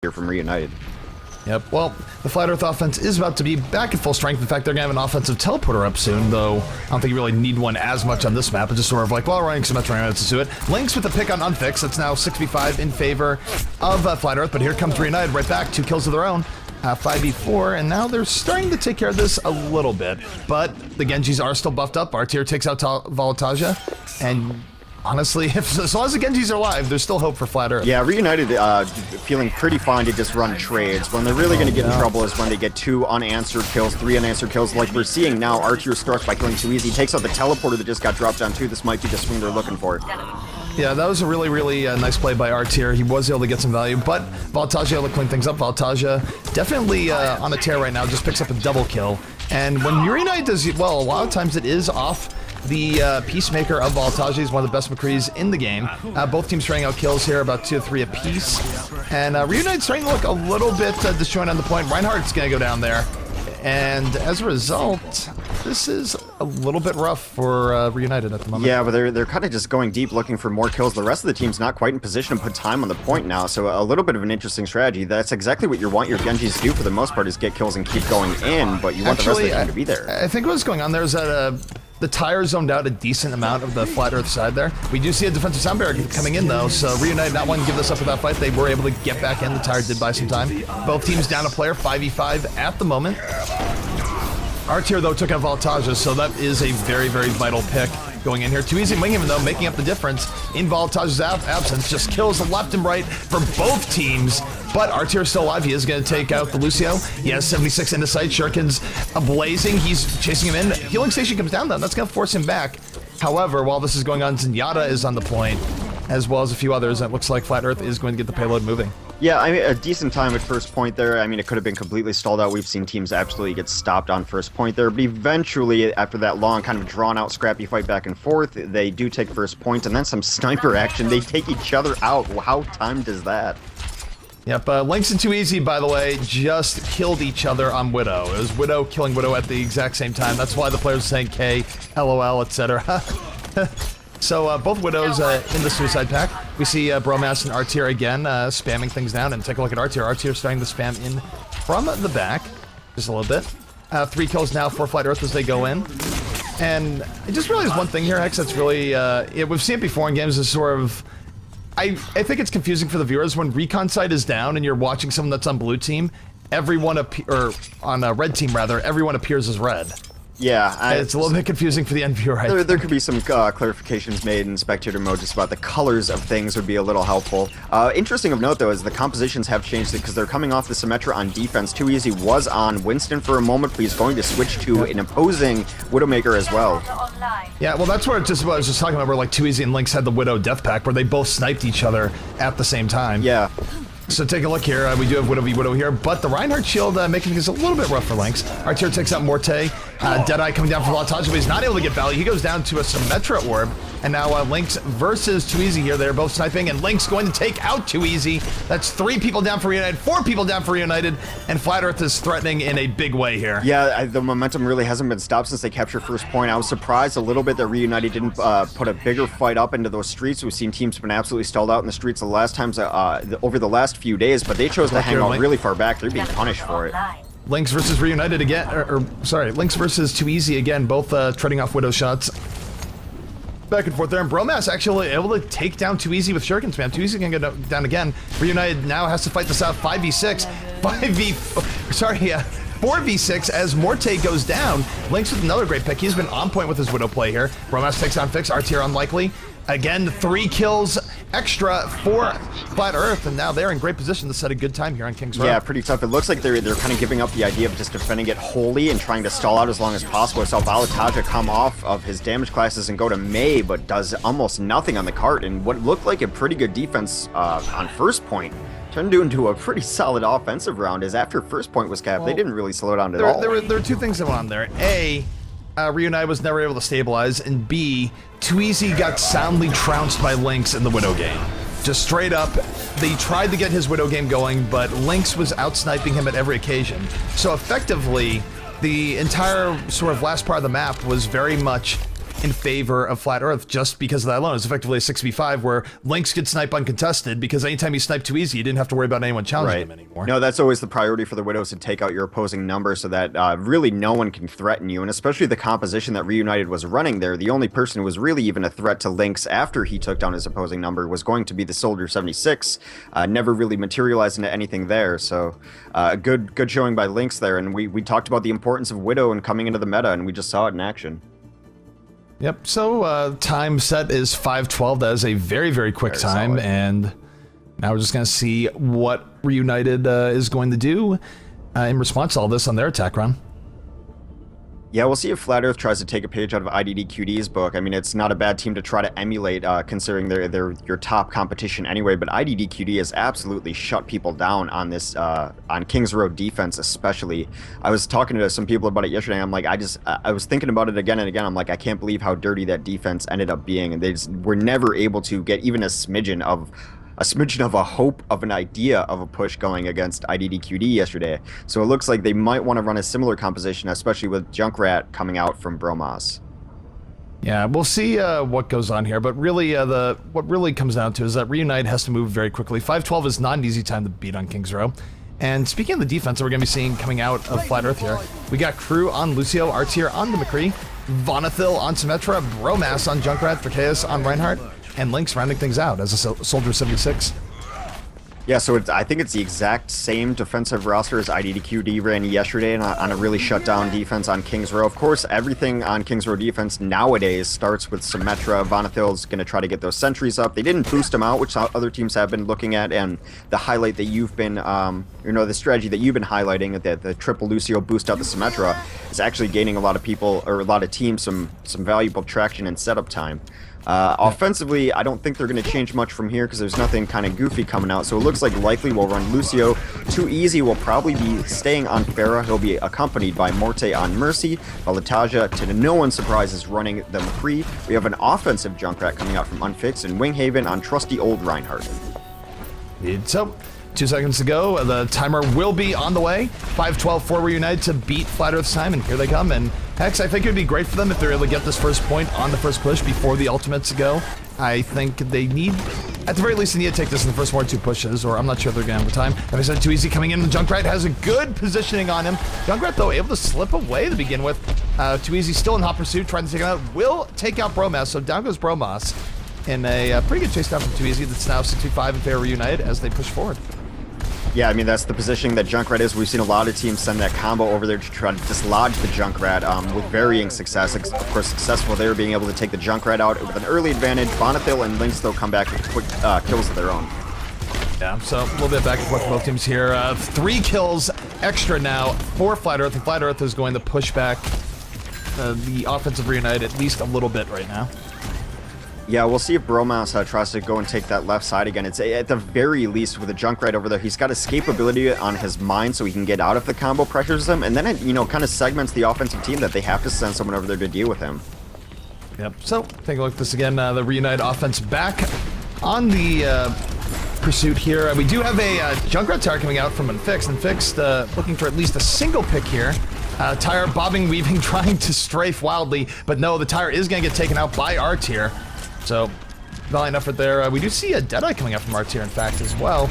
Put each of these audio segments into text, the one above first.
here from Reunited. Yep, well, the Flat Earth offense is about to be back at full strength. In fact, they're going to have an offensive teleporter up soon, though I don't think you really need one as much on this map. It's just sort of like, well, running some Metro to do it. Lynx with the pick on Unfix. It's now 6v5 in favor of Flat Earth, but here comes Reunited right back. 2 kills of their own. 5v4, and now they're starting to take care of this a little bit, but the Genjis are still buffed up. Artier takes out Volataja, and honestly, as long as the Genjis are alive, there's still hope for Flat Earth. Yeah, Reunited feeling pretty fine to just run trades. When they're really going to get in trouble is when they get 2 unanswered kills, 3 unanswered kills, like we're seeing now. Artier struck by killing too easy, takes out the teleporter that just got dropped down too. This might be the swing they're looking for. Yeah, that was a really nice play by Artier. He was able to get some value, but Volataja able to clean things up. Volataja definitely on a tear right now, just picks up a double kill. And when Reunited does well, a lot of times it is off the Peacemaker of Volataja. He's one of the best McCrees in the game. Both teams trying out kills here, about 2 or 3 apiece. And Reunited's starting to look a little bit disjointed on the point. Reinhardt's going to go down there. And as a result, this is a little bit rough for Reunited at the moment. Yeah, but they're kind of just going deep looking for more kills. The rest of the team's not quite in position to put time on the point now, so a little bit of an interesting strategy. That's exactly what you want your Genjis to do for the most part, is get kills and keep going in, but you want the rest of the team to be there. I think what's going on there is that the tire zoned out a decent amount of the Flat Earth side there. We do see a defensive sound barrier coming in though, so Reunited not wanting to give this up without fight. They were able to get back in. The tire did buy some time. Both teams down a player, 5v5 at the moment. Artier though took out Volataja, so that is a very vital pick going in here. Too easy winging him though, making up the difference in Volataja's absence. Just kills left and right for both teams. But Artier's still alive. He is going to take out the Lucio. He has 76 into sight. Shuriken's blazing. He's chasing him in. Healing station comes down though. That's going to force him back. However, while this is going on, Zenyatta is on the point, as well as a few others. It looks like Flat Earth is going to get the payload moving. Yeah, I mean, a decent time at first point there. I mean, it could have been completely stalled out. We've seen teams absolutely get stopped on first point there. But eventually, after that long, kind of drawn-out, scrappy fight back and forth, they do take first point, and then some sniper action. They take each other out. How timed is that? Yep, Lynx and Too Easy, by the way, just killed each other on Widow. It was Widow killing Widow at the exact same time. That's why the players are saying K, LOL, etc. So both Widows in the suicide pack. We see Bromas and Artier again spamming things down, and take a look at Artier. Artier starting to spam in from the back, just a little bit. 3 kills now for Flat Earth as they go in. And I just realized one thing here, Hex, that's really, we've seen it before in games, is sort of, I think it's confusing for the viewers when recon side is down and you're watching someone that's on blue team, everyone or on red team rather, everyone appears as red. Yeah, it's a little bit confusing for the end viewer. There could be some clarifications made in spectator mode just about the colors of things would be a little helpful. Interesting of note though is the compositions have changed because they're coming off the Symmetra on defense. Too Easy was on Winston for a moment, but he's going to switch to an opposing Widowmaker as well. Yeah, well that's where what I was just talking about, where like Too Easy and Lynx had the Widow death pack where they both sniped each other at the same time. Yeah. So take a look here. We do have Widow v Widow here, but the Reinhardt shield making things a little bit rough for Lynx. Artier takes out Morte. Deadeye coming down for Volataja, but he's not able to get value. He goes down to a Symmetra orb, and now Lynx versus Too Easy here. They're both sniping, and Lynx going to take out Too Easy. That's 3 people down for Reunited, 4 people down for Reunited, and Flat Earth is threatening in a big way here. Yeah, the momentum really hasn't been stopped since they captured first point. I was surprised a little bit that Reunited didn't put a bigger fight up into those streets. We've seen teams been absolutely stalled out in the streets the last times over the last few days, but they chose to hang out really far back. They're being punished for it. Lynx versus Reunited again, sorry, Lynx versus Too Easy again, both treading off Widow shots. Back and forth there, and Bromas actually able to take down Too Easy with Shuriken spam. Too Easy can go down again. Reunited now has to fight this out 5v6, 4v6 as Morte goes down. Lynx with another great pick. He's been on point with his Widow play here. Bromas takes on Fix, Artier unlikely. Again, 3 kills extra for Flat Earth, and now they're in great position to set a good time here on King's Row. Yeah, pretty tough. It looks like they're kind of giving up the idea of just defending it wholly and trying to stall out as long as possible. I saw Volataja come off of his damage classes and go to May, but does almost nothing on the cart, and what looked like a pretty good defense on first point turned into a pretty solid offensive round, as after first point was capped, they didn't really slow down at all. There were 2 things that went on there. A, Reunited was never able to stabilize, and B, Too Easy got soundly trounced by Lynx in the Widow game. Just straight up, they tried to get his Widow game going, but Lynx was out-sniping him at every occasion. So effectively, the entire sort of last part of the map was very much in favor of Flat Earth just because of that alone. It's effectively a 6v5 where Lynx could snipe uncontested because anytime you snipe too easy, you didn't have to worry about anyone challenging him anymore. No, that's always the priority for the Widows, to take out your opposing number so that really no one can threaten you. And especially the composition that Reunited was running there, the only person who was really even a threat to Lynx after he took down his opposing number was going to be the Soldier 76. Never really materialized into anything there. So good showing by Lynx there. And we talked about the importance of Widow and coming into the meta, and we just saw it in action. Yep, so time set is 5:12. That is a very, very quick time. Solid. And now we're just going to see what Reunited is going to do in response to all this on their attack run. Yeah, we'll see if Flat Earth tries to take a page out of IDDQD's book. I mean, it's not a bad team to try to emulate, considering they're your top competition anyway, but IDDQD has absolutely shut people down on this, on Kings Road defense especially. I was talking to some people about it yesterday, and I'm like, I was thinking about it again and again. I'm like, I can't believe how dirty that defense ended up being, and they just were never able to get even a smidgen of a hope of an idea of a push going against IDDQD yesterday. So it looks like they might want to run a similar composition, especially with Junkrat coming out from Bromas. Yeah, we'll see what goes on here, but really what really comes down to is that Reunite has to move very quickly. 5:12 is not an easy time to beat on Kings Row. And speaking of the defense that we're going to be seeing coming out of Flat Earth here, we got Crew on Lucio, Artier on the McCree, Vonathil on Symmetra, Bromas on Junkrat, Dracaeus on Reinhardt, and Lynx rounding things out as a Soldier 76. Yeah, so I think it's the exact same defensive roster as IDDQD ran yesterday on a really shut-down defense on Kings Row. Of course, everything on Kings Row defense nowadays starts with Symmetra. Vonathil's going to try to get those sentries up. They didn't boost them out, which other teams have been looking at, and the highlight that you've been, the strategy that you've been highlighting, that the triple Lucio boost out the Symmetra, is actually gaining a lot of people, or a lot of teams, some valuable traction and setup time. Offensively, I don't think they're going to change much from here because there's nothing kind of goofy coming out. So it looks like likely we'll run Lucio. Too Easy will probably be staying on Pharah. He'll be accompanied by Morte on Mercy. Valataja, to no one's surprise, is running the McCree. We have an offensive Junkrat coming out from Unfixed, and Winghaven on trusty old Reinhardt. So, 2 seconds to go. The timer will be on the way. 5:12 for Reunited to beat Flat Earth's time, and here they come. And Hex, I think it would be great for them if they're able to get this first point on the first push before the ultimates go. I think they need, at the very least, they need to take this in the first 1 or 2 pushes, or I'm not sure they're going to have the time. Like I said, Too Easy coming in. Junkrat has a good positioning on him. Junkrat, though, able to slip away to begin with. Too Easy still in hot pursuit, trying to take him out. Will take out Bromas, so down goes Bromas in a pretty good chase down from Too Easy. That's now 65 in favor of Reunited as they push forward. Yeah, I mean, that's the positioning that Junkrat is. We've seen a lot of teams send that combo over there to try to dislodge the Junkrat with varying success. Of course, successful there, being able to take the Junkrat out with an early advantage. Vonathil and Lynx, though, come back with quick kills of their own. Yeah, so a little bit back and forth for both teams here. 3 kills extra now for Flat Earth, and Flat Earth is going to push back the offensive Reunited at least a little bit right now. Yeah, we'll see if Bromas tries to go and take that left side again. It's at the very least with a Junkrat over there. He's got escapability on his mind so he can get out if the combo pressures them, and then it, kind of segments the offensive team that they have to send someone over there to deal with him. Yep, so take a look at this again. The Reunited offense back on the pursuit here. We do have a Junkrat tower coming out from Unfixed. Unfixed looking for at least a single pick here. Tire bobbing, weaving, trying to strafe wildly, but no, the tire is going to get taken out by R-Tier. So, valiant effort there. We do see a Deadeye coming up from Artier, in fact, as well.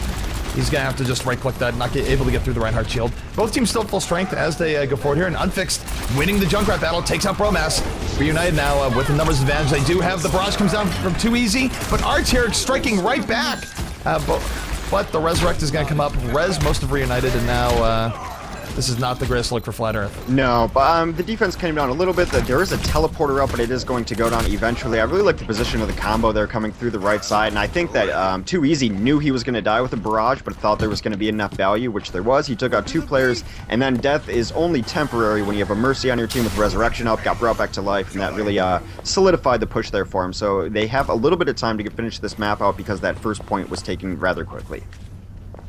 He's going to have to just right-click that, not get able to get through the Reinhardt shield. Both teams still full strength as they go forward here, and Unfixed winning the Junkrat battle, takes out Bromas. Reunited now with the numbers advantage. They do have the barrage comes down from Too Easy, but Artier striking right back. But the Resurrect is going to come up, res most of Reunited, and now this is not the greatest look for Flat Earth. No, but the defense came down a little bit. There is a teleporter up, but it is going to go down eventually. I really like the position of the combo there coming through the right side, and I think that Too Easy knew he was going to die with a barrage, but thought there was going to be enough value, which there was. He took out 2 players, and then death is only temporary when you have a Mercy on your team with Resurrection up, got brought back to life, and that really solidified the push there for him. So they have a little bit of time to finish this map out because that first point was taken rather quickly.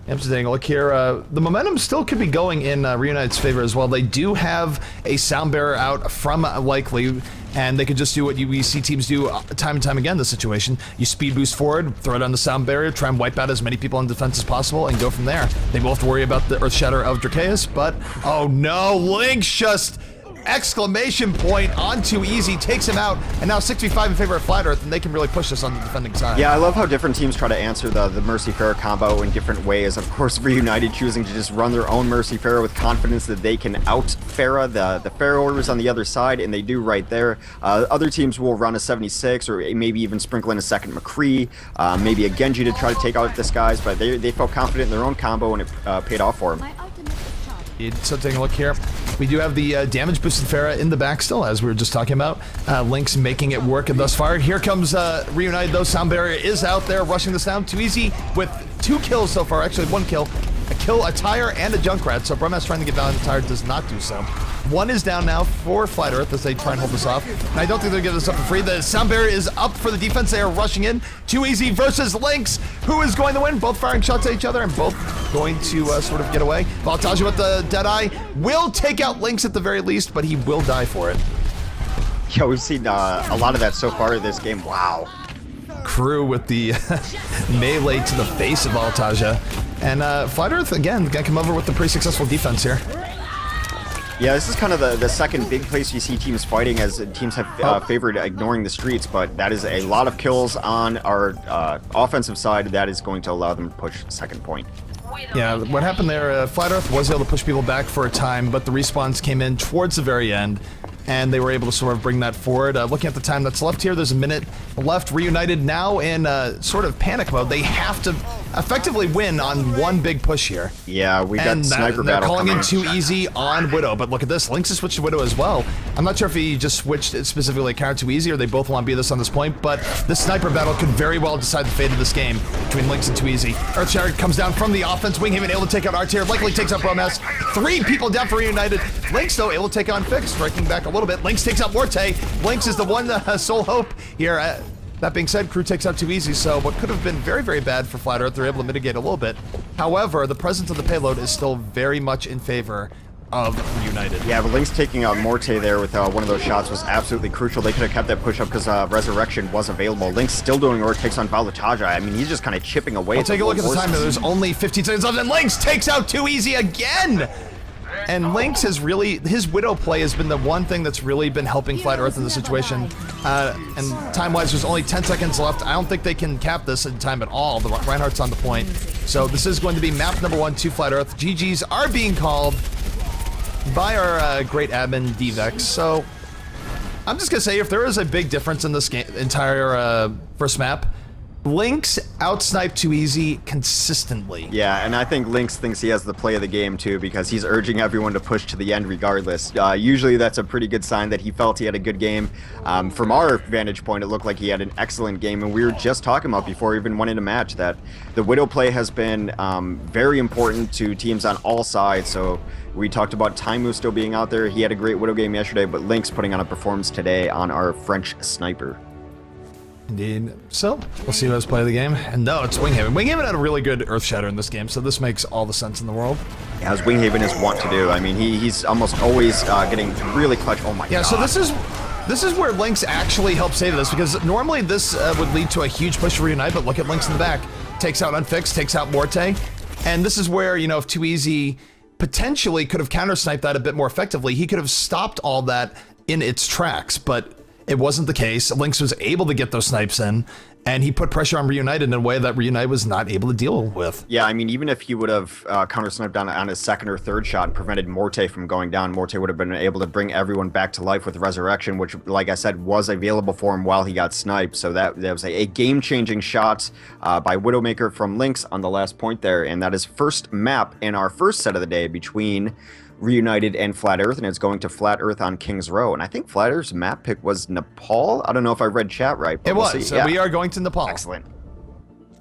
Yep, so taking a look here, the momentum still could be going in Reunited's favor as well. They do have a Sound Bearer out from Likely, and they could just do what we see teams do time and time again in this situation. You speed boost forward, throw it on the Sound Barrier, try and wipe out as many people in defense as possible, and go from there. They will have to worry about the Earth Shatter of Dracaeus, but oh no, Lynx just exclamation point on Too Easy, takes him out, and now 6v5 in favor of Flat Earth, and they can really push this on the defending side. Yeah, I love how different teams try to answer the Mercy Pharaoh combo in different ways. Of course, Reunited choosing to just run their own Mercy Pharaoh with confidence that they can out Pharaoh the Pharaoh orders on the other side, and they do right there. Other teams will run a 76, or maybe even sprinkle in a second McCree, maybe a Genji to try to take out this guys, but they felt confident in their own combo, and it paid off for them. So taking a look here, we do have the damage boosted Pharah in the back still, as we were just talking about. Lynx making it work thus far. Here comes Reunited, though. Sound Barrier is out there, rushing this down. Too Easy with 2 kills so far, actually 1 kill. A Tire, and a Junkrat, so Brummas trying to get down, the Tire does not do so. 1 is down now for Flat Earth as they try and hold this off. And I don't think they're giving this up for free. The Sound Barrier is up for the defense. They are rushing in. Too Easy versus Lynx. Who is going to win? Both firing shots at each other and both going to sort of get away. Baltaja with the Deadeye will take out Lynx at the very least, but he will die for it. Yeah, we've seen a lot of that so far in this game. Wow. Crew with the melee to the face of Baltaja. And Flat Earth, again, gonna come over with the pretty successful defense here. Yeah, this is kind of the second big place you see teams fighting, as teams have favored ignoring the streets, but that is a lot of kills on our offensive side. That is going to allow them to push second point. Yeah, what happened there, Flat Earth was able to push people back for a time, but the respawns came in towards the very end, and they were able to sort of bring that forward. Looking at the time that's left here, there's a minute left. Reunited now in sort of panic mode. They have to effectively win on one big push here. Yeah, we got sniper battle they're calling coming. in Too Easy on Widow, but look at this. Lynx has switched to Widow as well. I'm not sure if he just switched it specifically counter Too Easy, or they both want to be this on this point, but this sniper battle could very well decide the fate of this game between Lynx and Too Easy. Earthshatter comes down from the offense. Winghaven able to take out R-Tier, likely takes out Bromess. 3 people down for Reunited. Lynx, though, able to take on Fix, striking back a little bit. Lynx takes out Morte. Lynx is the one sole hope here. That being said, Crew takes out Too Easy, so what could have been very, very bad for Flat Earth, they're able to mitigate a little bit. However, the presence of the payload is still very much in favor of Reunited. Yeah, but Lynx taking out Morte there with one of those shots was absolutely crucial. They could have kept that push up because Resurrection was available. Lynx still doing work, takes on Balataja. I mean, he's just kind of chipping away. Well, take a look at the time. There's only 15 seconds left, and Lynx takes out Too Easy again! And Lynx has really, his Widow play has been the one thing that's really been helping Flat Earth in this situation. And time-wise, there's only 10 seconds left. I don't think they can cap this in time at all. The Reinhardt's on the point. So this is going to be map number 1 to Flat Earth. GGs are being called by our great admin, Dvex. So I'm just going to say, if there is a big difference in this game, entire first map, Lynx outsniped Too Easy consistently. Yeah, and I think Lynx thinks he has the play of the game too, because he's urging everyone to push to the end regardless. Usually that's a pretty good sign that he felt he had a good game. From our vantage point, it looked like he had an excellent game, and we were just talking about before we even went into match that the Widow play has been very important to teams on all sides. So we talked about Taimu still being out there. He had a great Widow game yesterday, but Lynx putting on a performance today on our French sniper. Indeed. So, we'll see who has played the game. And no, it's Winghaven. Winghaven had a really good Earthshatter in this game, so this makes all the sense in the world. Yeah, as Winghaven is wont to do. I mean, he's almost always getting really clutch. Oh my god. Yeah, so this is where Lynx actually helps save this, because normally this would lead to a huge push for Reunite, but look at Lynx in the back. Takes out Unfixed, takes out Morte. And this is where, you know, if Too Easy potentially could have counter-sniped that a bit more effectively, he could have stopped all that in its tracks, but it wasn't the case. Lynx was able to get those snipes in, and he put pressure on Reunited in a way that Reunited was not able to deal with. Yeah, I mean, even if he would have counter-sniped on his second or third shot and prevented Morte from going down, Morte would have been able to bring everyone back to life with Resurrection, which, like I said, was available for him while he got sniped. So that was a game-changing shot by Widowmaker from Lynx on the last point there, and that is first map in our first set of the day between Reunited and Flat Earth, and it's going to Flat Earth on King's Row. And I think Flat Earth's map pick was Nepal. I don't know if I read chat right, but it was. So yeah. We are going to Nepal. Excellent.